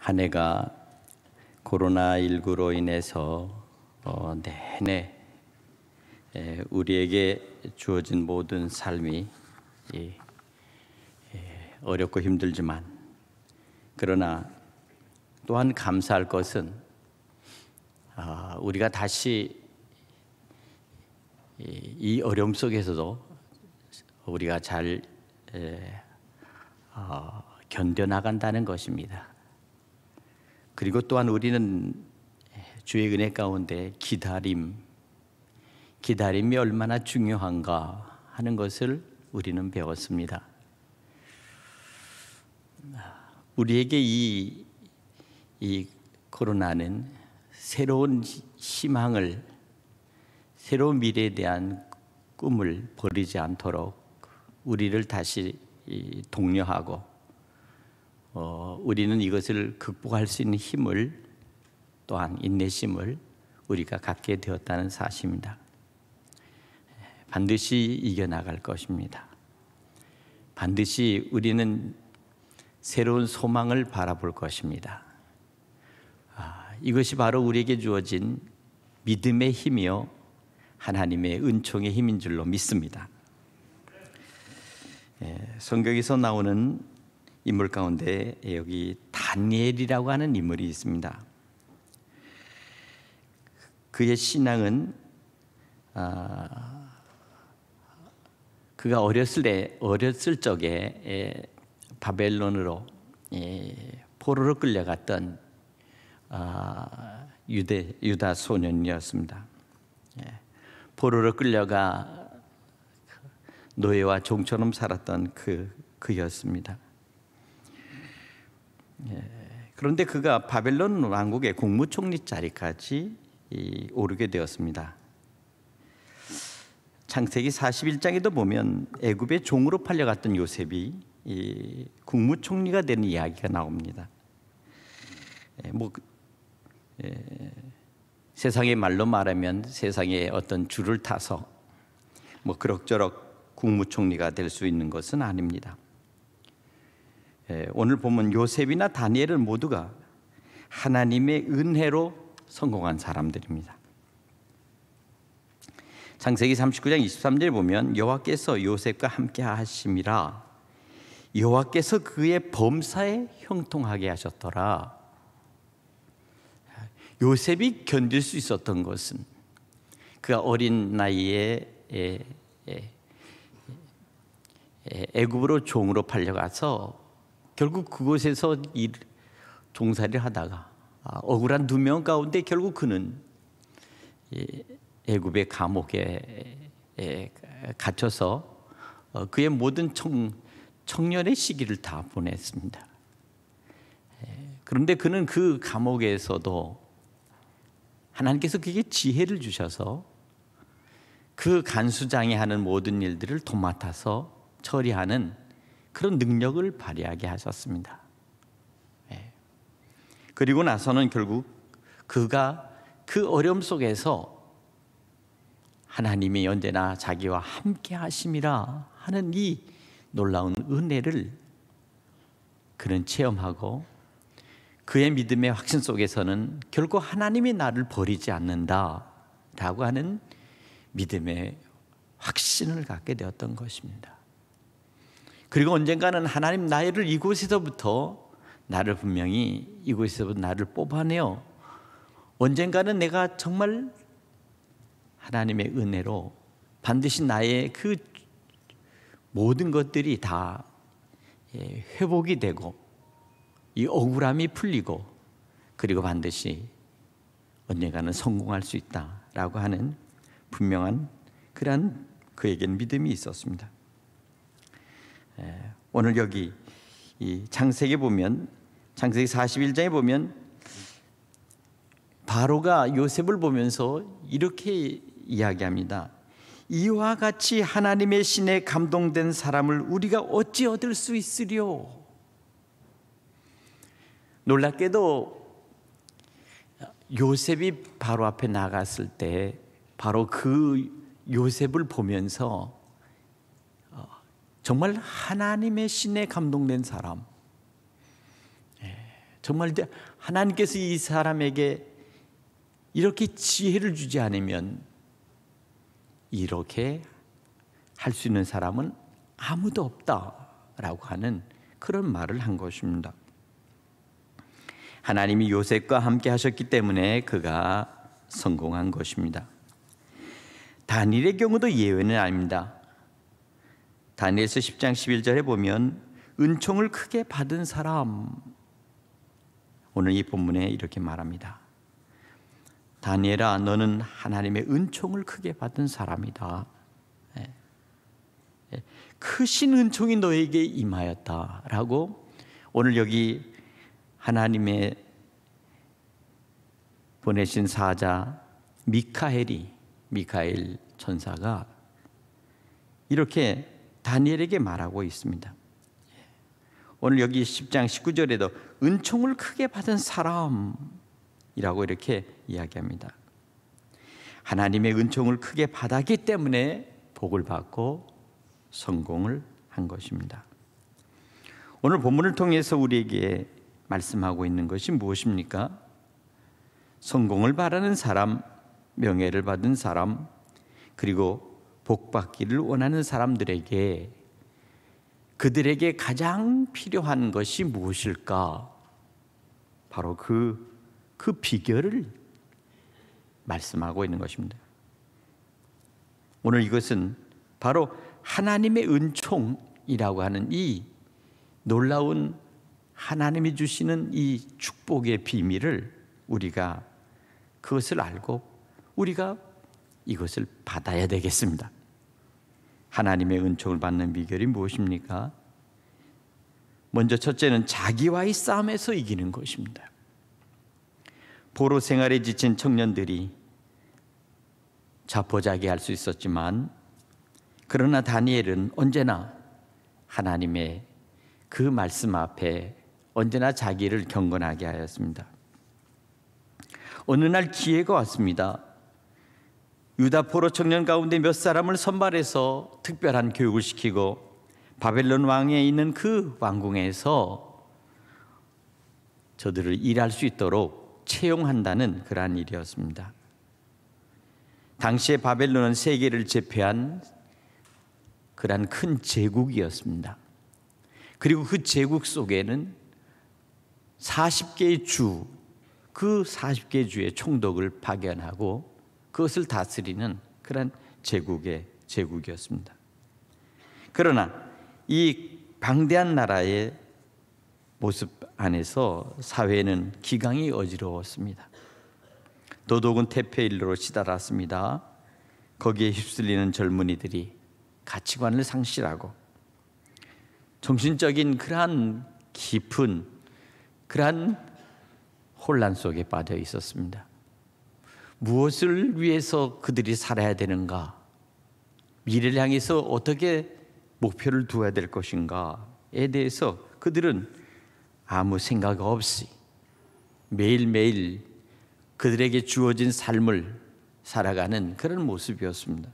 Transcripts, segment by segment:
한 해가 코로나19로 인해서 내내 우리에게 주어진 모든 삶이 어렵고 힘들지만, 그러나 또한 감사할 것은 우리가 다시 이 어려움 속에서도 우리가 잘 견뎌나간다는 것입니다. 그리고 또한 우리는 주의 은혜 가운데 기다림이 얼마나 중요한가 하는 것을 우리는 배웠습니다. 우리에게 이 코로나는 새로운 희망을, 새로운 미래에 대한 꿈을 버리지 않도록 우리를 다시 독려하고, 우리는 이것을 극복할 수 있는 힘을, 또한 인내심을 우리가 갖게 되었다는 사실입니다. 반드시 이겨나갈 것입니다. 반드시 우리는 새로운 소망을 바라볼 것입니다. 이것이 바로 우리에게 주어진 믿음의 힘이요 하나님의 은총의 힘인 줄로 믿습니다. 성경에서 나오는 인물 가운데 여기 다니엘이라고 하는 인물이 있습니다. 그의 신앙은 그가 어렸을 적에 바벨론으로 포로로 끌려갔던 유다 소년이었습니다. 포로로 끌려가 노예와 종처럼 살았던 그였습니다. 그런데 그가 바벨론 왕국의 국무총리 자리까지 오르게 되었습니다. 창세기 41장에도 보면 애굽의 종으로 팔려갔던 요셉이 국무총리가 되는 이야기가 나옵니다. 세상의 말로 말하면 세상의 어떤 줄을 타서 그럭저럭 국무총리가 될 수 있는 것은 아닙니다. 오늘 보면 요셉이나 다니엘은 모두가 하나님의 은혜로 성공한 사람들입니다. 창세기 39장 23절에 보면 여호와께서 요셉과 함께 하심이라, 여호와께서 그의 범사에 형통하게 하셨더라. 요셉이 견딜 수 있었던 것은 그가 어린 나이에 애굽으로 종으로 팔려가서 결국 그곳에서 종살이를 하다가 억울한 두 명 가운데 결국 그는 애굽의 감옥에 갇혀서 그의 모든 청년의 시기를 다 보냈습니다. 그런데 그는 그 감옥에서도 하나님께서 그에게 지혜를 주셔서 그 간수장이 하는 모든 일들을 도맡아서 처리하는 그런 능력을 발휘하게 하셨습니다. 그리고 나서는 결국 그가 그 어려움 속에서 하나님이 언제나 자기와 함께 하심이라 하는 이 놀라운 은혜를 그는 체험하고, 그의 믿음의 확신 속에서는 결국 하나님이 나를 버리지 않는다라고 하는 믿음의 확신을 갖게 되었던 것입니다. 그리고 언젠가는 하나님 나를 이곳에서부터 나를 뽑아내어 언젠가는 내가 정말 하나님의 은혜로 반드시 나의 그 모든 것들이 다 회복이 되고 이 억울함이 풀리고, 그리고 반드시 언젠가는 성공할 수 있다라고 하는 분명한 그러한 그에게는 믿음이 있었습니다. 오늘 여기 이 창세기 보면, 창세기 41장에 보면 바로가 요셉을 보면서 이렇게 이야기합니다. 이와 같이 하나님의 신에 감동된 사람을 우리가 어찌 얻을 수 있으리요. 놀랍게도 요셉이 바로 앞에 나갔을 때 바로 그 요셉을 보면서 정말 하나님의 신에 감동된 사람, 정말 하나님께서 이 사람에게 이렇게 지혜를 주지 않으면 이렇게 할 수 있는 사람은 아무도 없다라고 하는 그런 말을 한 것입니다. 하나님이 요셉과 함께 하셨기 때문에 그가 성공한 것입니다. 다니엘의 경우도 예외는 아닙니다. 다니엘서 10장 11절에 보면 은총을 크게 받은 사람, 오늘 이 본문에 이렇게 말합니다. 다니엘아, 너는 하나님의 은총을 크게 받은 사람이다. 크신 은총이 너에게 임하였다라고 오늘 여기 하나님의 보내신 사자 미카엘 천사가 이렇게 다니엘에게 말하고 있습니다. 오늘 여기 10장 19절에도 은총을 크게 받은 사람이라고 이렇게 이야기합니다. 하나님의 은총을 크게 받았기 때문에 복을 받고 성공을 한 것입니다. 오늘 본문을 통해서 우리에게 말씀하고 있는 것이 무엇입니까? 성공을 바라는 사람, 명예를 받은 사람, 그리고 복 받기를 원하는 사람들에게 그들에게 가장 필요한 것이 무엇일까? 바로 그 비결을 말씀하고 있는 것입니다. 오늘 이것은 바로 하나님의 은총이라고 하는 이 놀라운 하나님이 주시는 이 축복의 비밀을 우리가 그것을 알고 우리가 이것을 받아야 되겠습니다. 하나님의 은총을 받는 비결이 무엇입니까? 먼저 첫째는 자기와의 싸움에서 이기는 것입니다. 포로 생활에 지친 청년들이 자포자기할 수 있었지만 그러나 다니엘은 언제나 하나님의 그 말씀 앞에 언제나 자기를 경건하게 하였습니다. 어느 날 기회가 왔습니다. 유다 포로 청년 가운데 몇 사람을 선발해서 특별한 교육을 시키고 바벨론 왕에 있는 그 왕궁에서 저들을 일할 수 있도록 채용한다는 그러한 일이었습니다. 당시에 바벨론은 세계를 제패한 그러한 큰 제국이었습니다. 그리고 그 제국 속에는 40개의 주, 그 40개의 주의 총독을 파견하고 그것을 다스리는 그런 제국이었습니다. 그러나 이 방대한 나라의 모습 안에서 사회는 기강이 어지러웠습니다. 도덕은 태폐일로로 치달았습니다. 거기에 휩쓸리는 젊은이들이 가치관을 상실하고 정신적인 그러한 깊은 그러한 혼란 속에 빠져 있었습니다. 무엇을 위해서 그들이 살아야 되는가? 미래를 향해서 어떻게 목표를 두어야 될 것인가에 대해서 그들은 아무 생각 없이 매일매일 그들에게 주어진 삶을 살아가는 그런 모습이었습니다.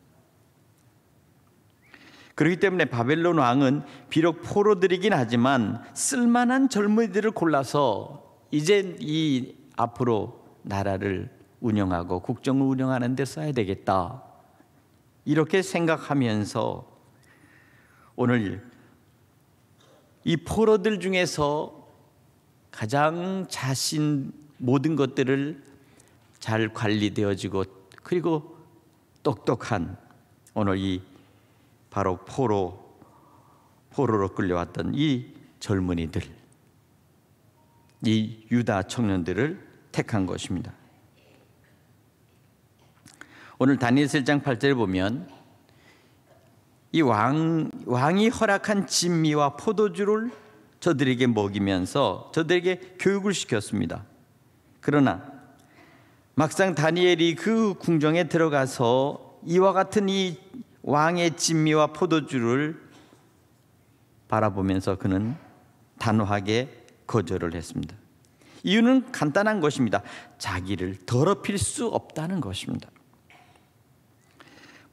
그렇기 때문에 바벨론 왕은 비록 포로들이긴 하지만 쓸만한 젊은이들을 골라서 이제 이 앞으로 나라를 운영하고 국정을 운영하는 데 써야 되겠다, 이렇게 생각하면서 오늘 이 포로들 중에서 가장 자신 모든 것들을 잘 관리되어지고 그리고 똑똑한 오늘 이 바로 포로로 끌려왔던 이 젊은이들, 이 유다 청년들을 택한 것입니다. 오늘 다니엘서 1장 8절에 보면 이 왕이 허락한 진미와 포도주를 저들에게 먹이면서 저들에게 교육을 시켰습니다. 그러나 막상 다니엘이 그 궁정에 들어가서 이와 같은 이 왕의 진미와 포도주를 바라보면서 그는 단호하게 거절을 했습니다. 이유는 간단한 것입니다. 자기를 더럽힐 수 없다는 것입니다.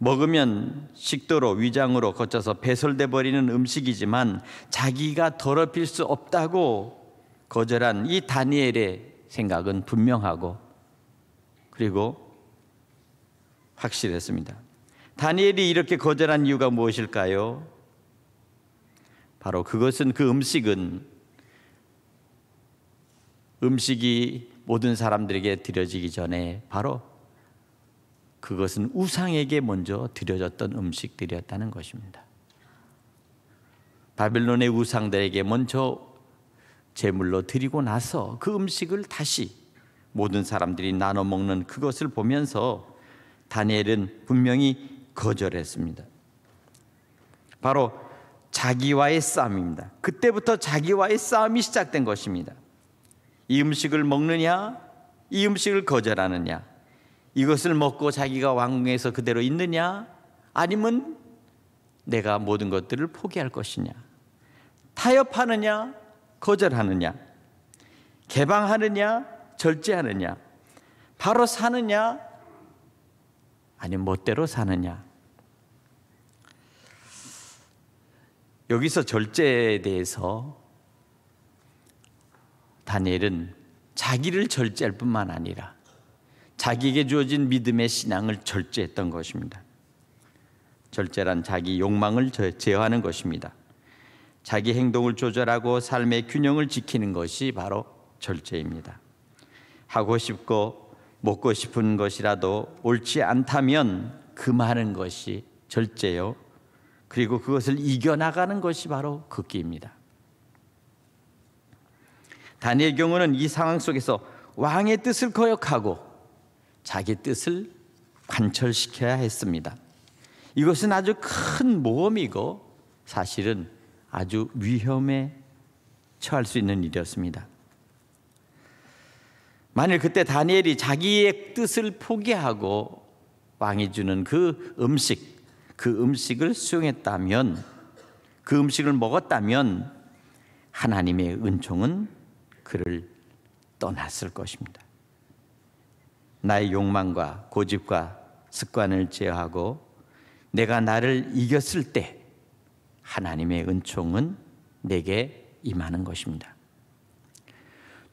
먹으면 식도로 위장으로 거쳐서 배설돼 버리는 음식이지만 자기가 더럽힐 수 없다고 거절한 이 다니엘의 생각은 분명하고 그리고 확실했습니다. 다니엘이 이렇게 거절한 이유가 무엇일까요? 바로 그것은 음식이 모든 사람들에게 드려지기 전에 바로 그것은 우상에게 먼저 드려졌던 음식들이었다는 것입니다. 바빌론의 우상들에게 먼저 제물로 드리고 나서 그 음식을 다시 모든 사람들이 나눠 먹는 그것을 보면서 다니엘은 분명히 거절했습니다. 바로 자기와의 싸움입니다. 그때부터 자기와의 싸움이 시작된 것입니다. 이 음식을 먹느냐, 이 음식을 거절하느냐, 이것을 먹고 자기가 왕궁에서 그대로 있느냐, 아니면 내가 모든 것들을 포기할 것이냐, 타협하느냐, 거절하느냐, 개방하느냐, 절제하느냐, 바로 사느냐, 아니면 멋대로 사느냐. 여기서 절제에 대해서 다니엘은 자기를 절제할 뿐만 아니라 자기에게 주어진 믿음의 신앙을 절제했던 것입니다. 절제란 자기 욕망을 제어하는 것입니다. 자기 행동을 조절하고 삶의 균형을 지키는 것이 바로 절제입니다. 하고 싶고 먹고 싶은 것이라도 옳지 않다면 금하는 것이 절제요. 그리고 그것을 이겨나가는 것이 바로 극기입니다. 다니엘 경우는 이 상황 속에서 왕의 뜻을 거역하고 자기 뜻을 관철시켜야 했습니다. 이것은 아주 큰 모험이고 사실은 아주 위험에 처할 수 있는 일이었습니다. 만일 그때 다니엘이 자기의 뜻을 포기하고 왕이 주는 그 음식을 수용했다면, 그 음식을 먹었다면 하나님의 은총은 그를 떠났을 것입니다. 나의 욕망과 고집과 습관을 제어하고 내가 나를 이겼을 때 하나님의 은총은 내게 임하는 것입니다.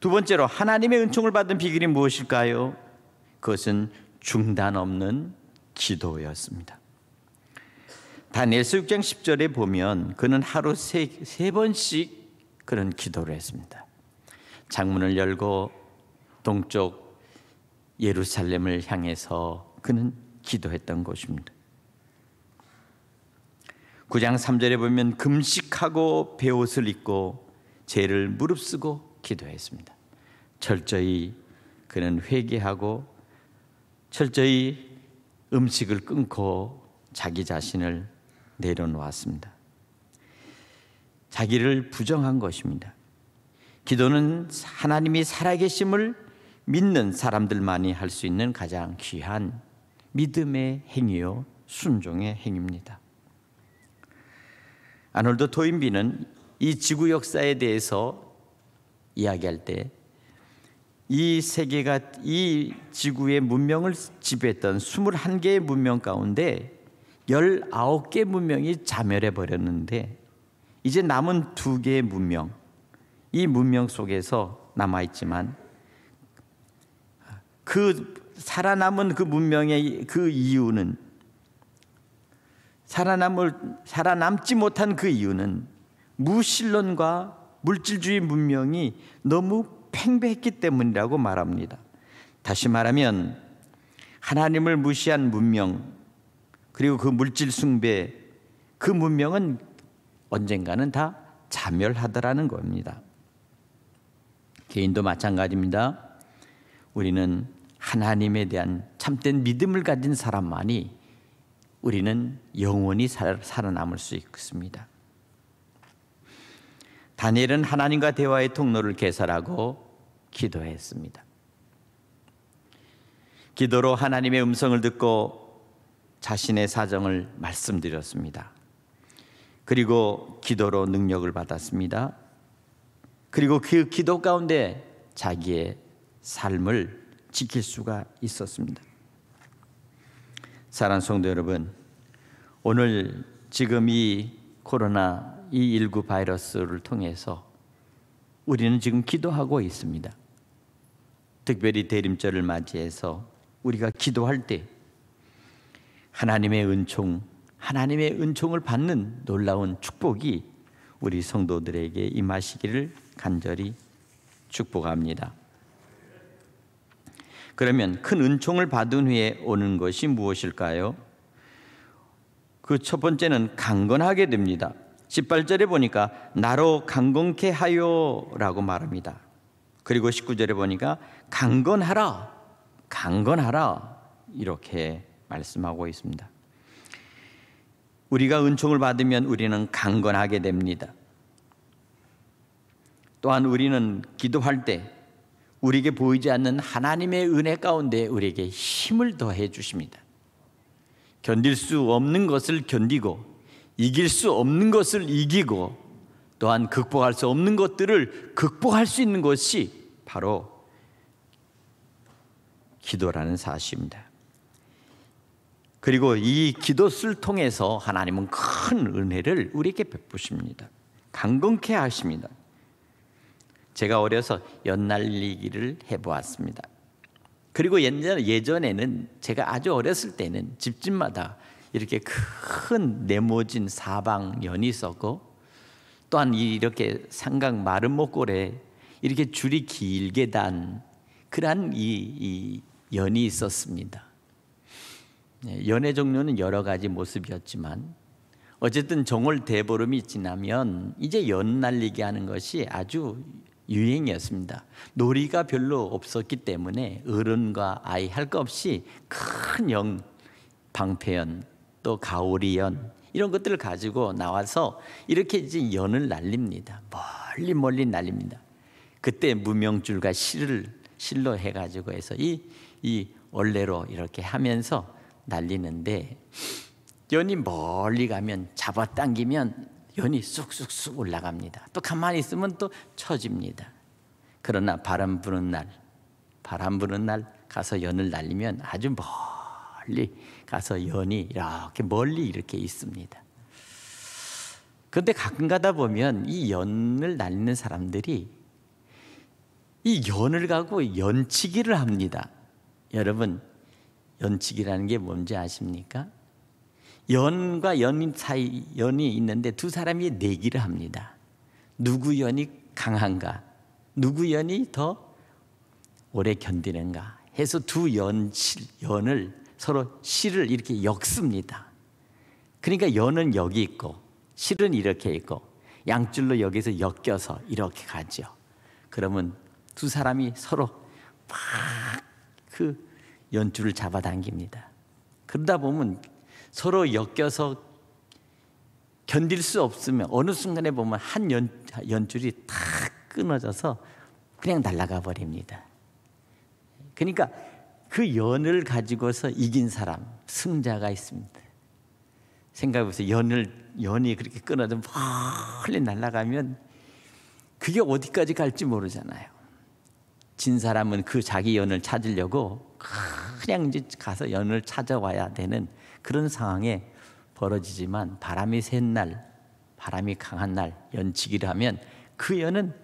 두 번째로 하나님의 은총을 받은 비결이 무엇일까요? 그것은 중단 없는 기도였습니다. 다니엘서 6장 10절에 보면 그는 하루 세 번씩 그런 기도를 했습니다. 창문을 열고 동쪽 예루살렘을 향해서 그는 기도했던 것입니다. 9장 3절에 보면 금식하고 베옷을 입고 죄를 무릅쓰고 기도했습니다. 철저히 그는 회개하고 철저히 음식을 끊고 자기 자신을 내려놓았습니다. 자기를 부정한 것입니다. 기도는 하나님이 살아계심을 믿는 사람들만이 할 수 있는 가장 귀한 믿음의 행위요, 순종의 행위입니다. 아놀드 토인비는 이 지구 역사에 대해서 이야기할 때 이 세계가 이 지구의 문명을 지배했던 21개의 문명 가운데 19개 문명이 자멸해 버렸는데 이제 남은 2개의 문명, 이 문명 속에서 남아있지만 그 살아남은 그 문명의 그 이유는, 살아남지 못한 그 이유는 무신론과 물질주의 문명이 너무 팽배했기 때문이라고 말합니다. 다시 말하면 하나님을 무시한 문명, 그리고 그 물질 숭배, 그 문명은 언젠가는 다 자멸하더라는 겁니다. 개인도 마찬가지입니다. 우리는 하나님에 대한 참된 믿음을 가진 사람만이 우리는 영원히 살아남을 수 있습니다. 다니엘은 하나님과 대화의 통로를 개설하고 기도했습니다. 기도로 하나님의 음성을 듣고 자신의 사정을 말씀드렸습니다. 그리고 기도로 능력을 받았습니다. 그리고 그 기도 가운데 자기의 삶을 지킬 수가 있었습니다. 사랑하는 성도 여러분, 오늘 지금 이 코로나 19 바이러스를 통해서 우리는 지금 기도하고 있습니다. 특별히 대림절을 맞이해서 우리가 기도할 때 하나님의 은총을 받는 놀라운 축복이 우리 성도들에게 임하시기를 간절히 축복합니다. 그러면 큰 은총을 받은 후에 오는 것이 무엇일까요? 그 첫 번째는 강건하게 됩니다. 18절에 보니까 나로 강건케 하여라고 말합니다. 그리고 19절에 보니까 강건하라 이렇게 말씀하고 있습니다. 우리가 은총을 받으면 우리는 강건하게 됩니다. 또한 우리는 기도할 때 우리에게 보이지 않는 하나님의 은혜 가운데 우리에게 힘을 더해 주십니다. 견딜 수 없는 것을 견디고 이길 수 없는 것을 이기고 또한 극복할 수 없는 것들을 극복할 수 있는 것이 바로 기도라는 사실입니다. 그리고 이 기도를 통해서 하나님은 큰 은혜를 우리에게 베푸십니다. 강건케 하십니다. 제가 어려서 연 날리기를 해보았습니다. 그리고 예전에는 제가 아주 어렸을 때는 집집마다 이렇게 큰 네모진 사방연이 있었고 또한 이렇게 삼각 마른 목골에 이렇게 줄이 길게 단 그러한 이 연이 있었습니다. 연의 종류는 여러 가지 모습이었지만 어쨌든 정월 대보름이 지나면 이제 연 날리기 하는 것이 아주 유행이었습니다. 놀이가 별로 없었기 때문에 어른과 아이 할 것 없이 큰 연, 방패연 또 가오리연 이런 것들을 가지고 나와서 이렇게 이제 연을 날립니다. 멀리 날립니다. 그때 무명줄과 실로 해가지고 해서 이 원래로 이렇게 하면서 날리는데 연이 멀리 가면 잡아당기면 연이 쑥쑥쑥 올라갑니다. 또 가만히 있으면 또 처집니다. 그러나 바람 부는 날 가서 연을 날리면 아주 멀리 가서 연이 이렇게 멀리 이렇게 있습니다. 그런데 가끔 가다 보면 이 연을 날리는 사람들이 이 연을 가고 연치기를 합니다. 여러분, 연치기라는 게 뭔지 아십니까? 연과 연 사이 연이 있는데 두 사람이 내기를 합니다. 누구 연이 강한가, 누구 연이 더 오래 견디는가 해서 두 연을 서로 실을 이렇게 엮습니다. 그러니까 연은 여기 있고 실은 이렇게 있고 양줄로 여기서 엮여서 이렇게 가죠. 그러면 두 사람이 서로 막 그 연줄을 잡아당깁니다. 그러다 보면 서로 엮여서 견딜 수 없으면 어느 순간에 보면 한 연줄이 탁 끊어져서 그냥 날아가 버립니다. 그러니까 그 연을 가지고서 이긴 사람, 승자가 있습니다. 생각해보세요. 연이 그렇게 끊어져 멀리 날아가면 그게 어디까지 갈지 모르잖아요. 진 사람은 그 자기 연을 찾으려고 그냥 이제 가서 연을 찾아와야 되는 그런 상황에 벌어지지만 바람이 센 날, 바람이 강한 날 연치기를 하면 그 연은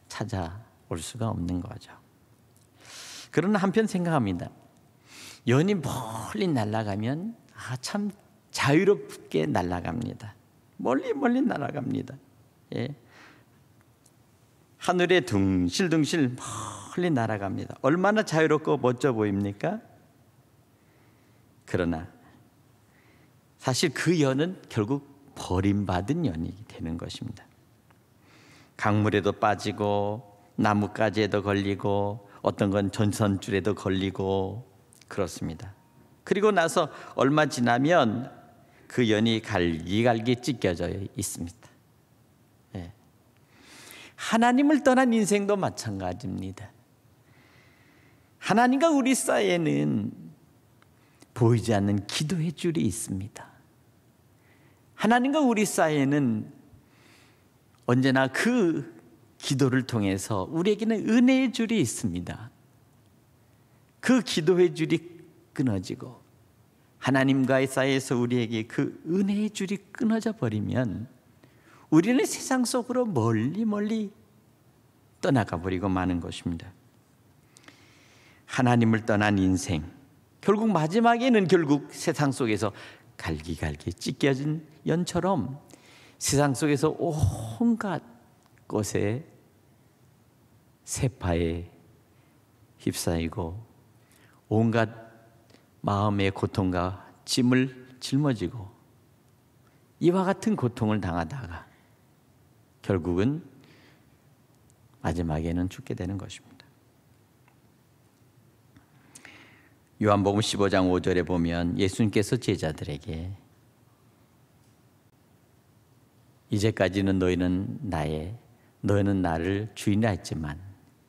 찾아올 수가 없는 거죠. 그러나 한편 생각합니다. 연이 멀리 날아가면 참 자유롭게 날아갑니다. 멀리 날아갑니다. 예. 하늘에 둥실둥실 멀리 날아갑니다. 얼마나 자유롭고 멋져 보입니까? 그러나 사실 그 연은 결국 버림받은 연이 되는 것입니다. 강물에도 빠지고 나뭇가지에도 걸리고 어떤 건 전선줄에도 걸리고 그렇습니다. 그리고 나서 얼마 지나면 그 연이 갈기갈기 찢겨져 있습니다. 네. 하나님을 떠난 인생도 마찬가지입니다. 하나님과 우리 사이에는 보이지 않는 기도의 줄이 있습니다. 하나님과 우리 사이에는 언제나 그 기도를 통해서 우리에게는 은혜의 줄이 있습니다. 그 기도의 줄이 끊어지고 하나님과의 사이에서 우리에게 그 은혜의 줄이 끊어져 버리면 우리는 세상 속으로 멀리 떠나가 버리고 마는 것입니다. 하나님을 떠난 인생, 결국 마지막에는 결국 세상 속에서 갈기갈기 찢겨진 연처럼 세상 속에서 온갖 것에 세파에 휩싸이고 온갖 마음의 고통과 짐을 짊어지고 이와 같은 고통을 당하다가 결국은 마지막에는 죽게 되는 것입니다. 요한복음 15장 5절에 보면 예수님께서 제자들에게 이제까지는 너희는 나를 주인이라 했지만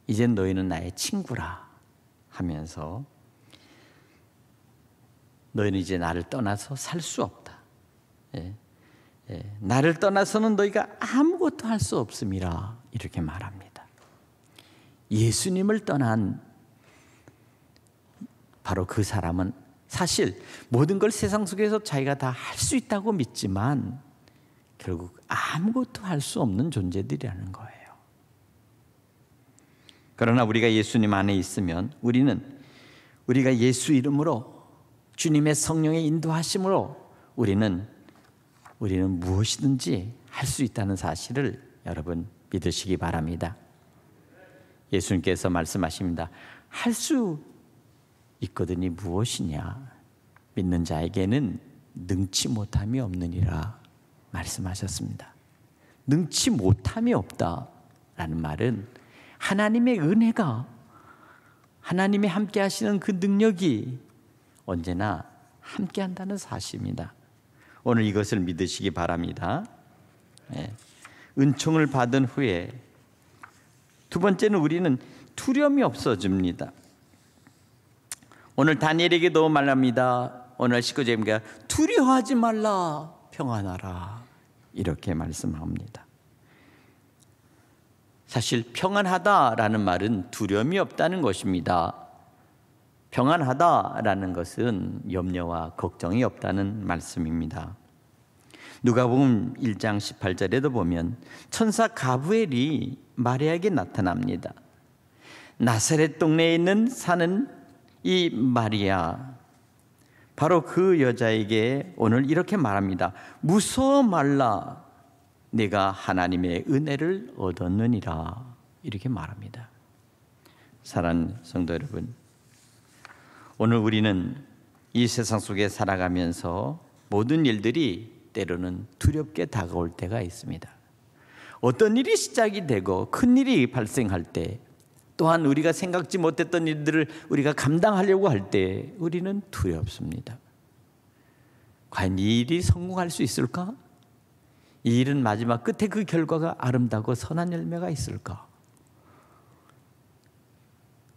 이젠 너희는 나의 친구라 하면서 너희는 이제 나를 떠나서 살 수 없다. 나를 떠나서는 너희가 아무것도 할 수 없음이라 이렇게 말합니다. 예수님을 떠난 바로 그 사람은 사실 모든 걸 세상 속에서 자기가 다 할 수 있다고 믿지만 결국 아무것도 할 수 없는 존재들이라는 거예요. 그러나 우리가 예수님 안에 있으면 우리가 예수 이름으로 주님의 성령의 인도하심으로 우리는 무엇이든지 할 수 있다는 사실을 여러분 믿으시기 바랍니다. 예수님께서 말씀하십니다. 할 수 있거든이 무엇이냐? 믿는 자에게는 능치 못함이 없느니라 말씀하셨습니다. 능치 못함이 없다라는 말은 하나님의 은혜가, 하나님이 함께 하시는 그 능력이 언제나 함께 한다는 사실입니다. 오늘 이것을 믿으시기 바랍니다. 은총을 받은 후에 두 번째는 우리는 두려움이 없어집니다. 오늘 다니엘에게도 말합니다. 오늘 19절입니다. 두려워하지 말라, 평안하라 이렇게 말씀합니다. 사실 평안하다라는 말은 두려움이 없다는 것입니다. 평안하다라는 것은 염려와 걱정이 없다는 말씀입니다. 누가복음 1장 18절에도 보면 천사 가브리엘이 마리아에게 나타납니다. 나사렛 동네에 사는 이 마리아, 바로 그 여자에게 오늘 이렇게 말합니다. 무서워 말라, 내가 하나님의 은혜를 얻었느니라 이렇게 말합니다. 사랑하는 성도 여러분, 오늘 우리는 이 세상 속에 살아가면서 모든 일들이 때로는 두렵게 다가올 때가 있습니다. 어떤 일이 시작이 되고 큰 일이 발생할 때, 또한 우리가 생각지 못했던 일들을 우리가 감당하려고 할 때 우리는 두렵습니다. 과연 이 일이 성공할 수 있을까? 이 일은 마지막 끝에 그 결과가 아름다고 선한 열매가 있을까?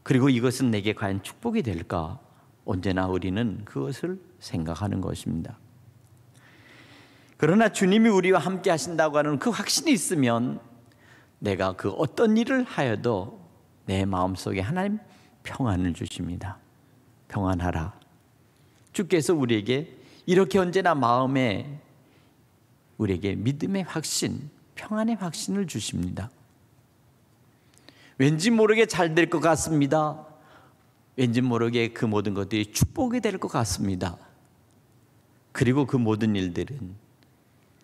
그리고 이것은 내게 과연 축복이 될까? 언제나 우리는 그것을 생각하는 것입니다. 그러나 주님이 우리와 함께 하신다고 하는 그 확신이 있으면 내가 그 어떤 일을 하여도 내 마음속에 하나님 평안을 주십니다. 평안하라. 주께서 우리에게 이렇게 언제나 마음에 우리에게 믿음의 확신, 평안의 확신을 주십니다. 왠지 모르게 잘 될 것 같습니다. 왠지 모르게 그 모든 것들이 축복이 될 것 같습니다. 그리고 그 모든 일들은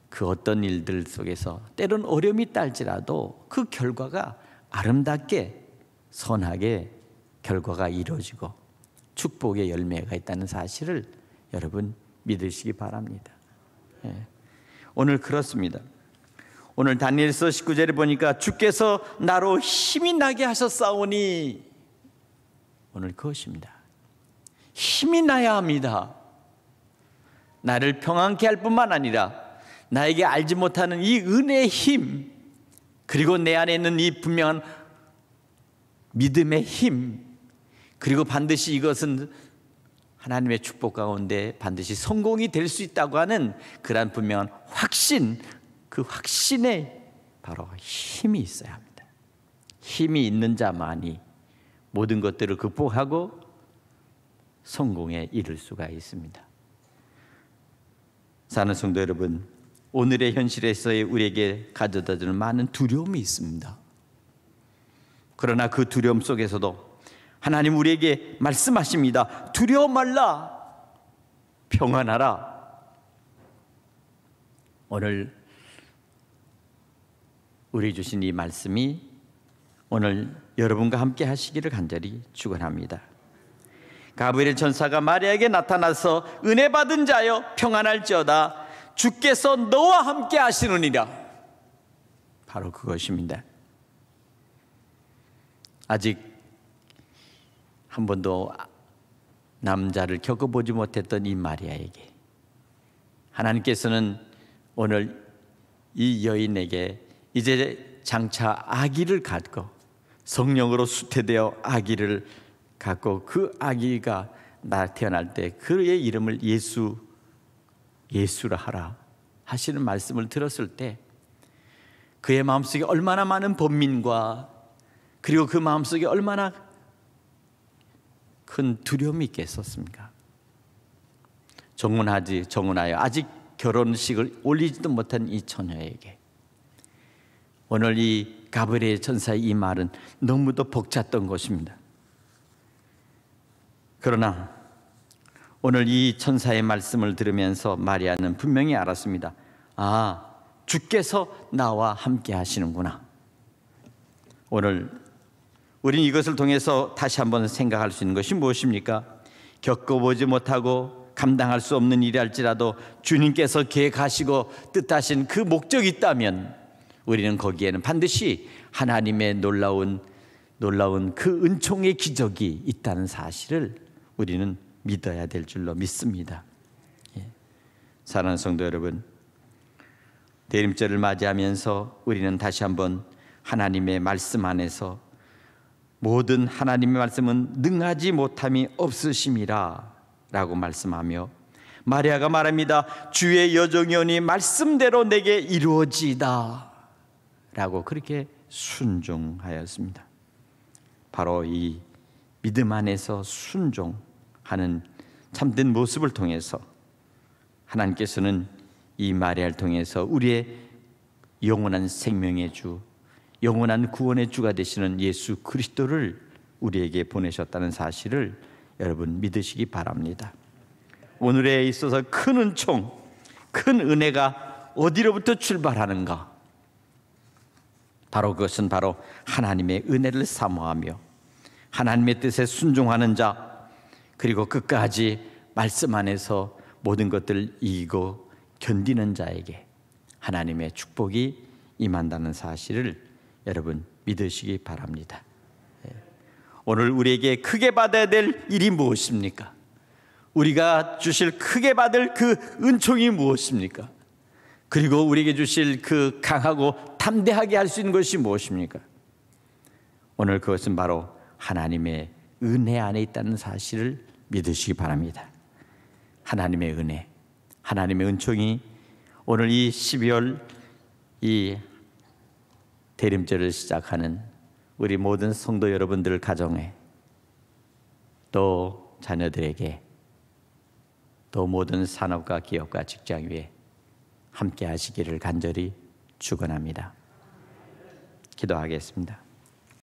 그 어떤 일들 속에서 때론 어려움이 딸지라도 그 결과가 아름답게 선하게 결과가 이루어지고 축복의 열매가 있다는 사실을 여러분 믿으시기 바랍니다. 오늘 그렇습니다. 오늘 다니엘서 19절에 보니까 주께서 나로 힘이 나게 하셨사오니, 오늘 그것입니다. 힘이 나야 합니다. 나를 평안케 할 뿐만 아니라 나에게 알지 못하는 이 은혜의 힘, 그리고 내 안에 있는 이 분명한 믿음의 힘, 그리고 반드시 이것은 하나님의 축복 가운데 반드시 성공이 될 수 있다고 하는 그러한 분명한 확신, 그 확신에 바로 힘이 있어야 합니다. 힘이 있는 자만이 모든 것들을 극복하고 성공에 이를 수가 있습니다. 사는 성도 여러분, 오늘의 현실에서의 우리에게 가져다주는 많은 두려움이 있습니다. 그러나 그 두려움 속에서도 하나님 우리에게 말씀하십니다. 두려워 말라. 평안하라. 오늘 우리 주신 이 말씀이 오늘 여러분과 함께 하시기를 간절히 축원합니다. 가브리엘 천사가 마리아에게 나타나서 은혜 받은 자여 평안할지어다. 주께서 너와 함께 하시느니라. 바로 그것입니다. 아직 한 번도 남자를 겪어보지 못했던 이 마리아에게 하나님께서는 오늘 이 여인에게 이제 장차 아기를 갖고 성령으로 수태되어 아기를 갖고 그 아기가 태어날 때 그의 이름을 예수라 하라 하시는 말씀을 들었을 때 그의 마음속에 얼마나 많은 번민과 그리고 그 마음속에 얼마나 큰 두려움이 있겠었습니까? 정혼하여 아직 결혼식을 올리지도 못한 이 처녀에게 오늘 이 가브리엘 천사의 이 말은 너무도 벅찼던 것입니다. 그러나 오늘 이 천사의 말씀을 들으면서 마리아는 분명히 알았습니다. 아, 주께서 나와 함께 하시는구나. 오늘 우리는 이것을 통해서 다시 한번 생각할 수 있는 것이 무엇입니까? 겪어보지 못하고 감당할 수 없는 일이 할지라도 주님께서 계획하시고 뜻하신 그 목적이 있다면 우리는 거기에는 반드시 하나님의 놀라운 그 은총의 기적이 있다는 사실을 우리는 믿어야 될 줄로 믿습니다. 사랑하는 성도 여러분, 대림절을 맞이하면서 우리는 다시 한번 하나님의 말씀 안에서 모든 하나님의 말씀은 능하지 못함이 없으심이라 라고 말씀하며 마리아가 말합니다. 주의 여종이오니 말씀대로 내게 이루어지이다 라고 그렇게 순종하였습니다. 바로 이 믿음 안에서 순종하는 참된 모습을 통해서 하나님께서는 이 마리아를 통해서 우리의 영원한 생명의 주, 영원한 구원의 주가 되시는 예수 그리스도를 우리에게 보내셨다는 사실을 여러분 믿으시기 바랍니다. 오늘에 있어서 큰 은총, 큰 은혜가 어디로부터 출발하는가? 바로 그것은 바로 하나님의 은혜를 사모하며 하나님의 뜻에 순종하는 자, 그리고 끝까지 말씀 안에서 모든 것들을 이기고 견디는 자에게 하나님의 축복이 임한다는 사실을 여러분 믿으시기 바랍니다. 오늘 우리에게 크게 받아야 될 일이 무엇입니까? 우리가 주실 크게 받을 그 은총이 무엇입니까? 그리고 우리에게 주실 그 강하고 담대하게 할 수 있는 것이 무엇입니까? 오늘 그것은 바로 하나님의 은혜 안에 있다는 사실을 믿으시기 바랍니다. 하나님의 은혜, 하나님의 은총이 오늘 이 12월 이 대림절을 시작하는 우리 모든 성도 여러분들 가정에 또 자녀들에게 또 모든 산업과 기업과 직장 위에 함께 하시기를 간절히 축원합니다. 기도하겠습니다.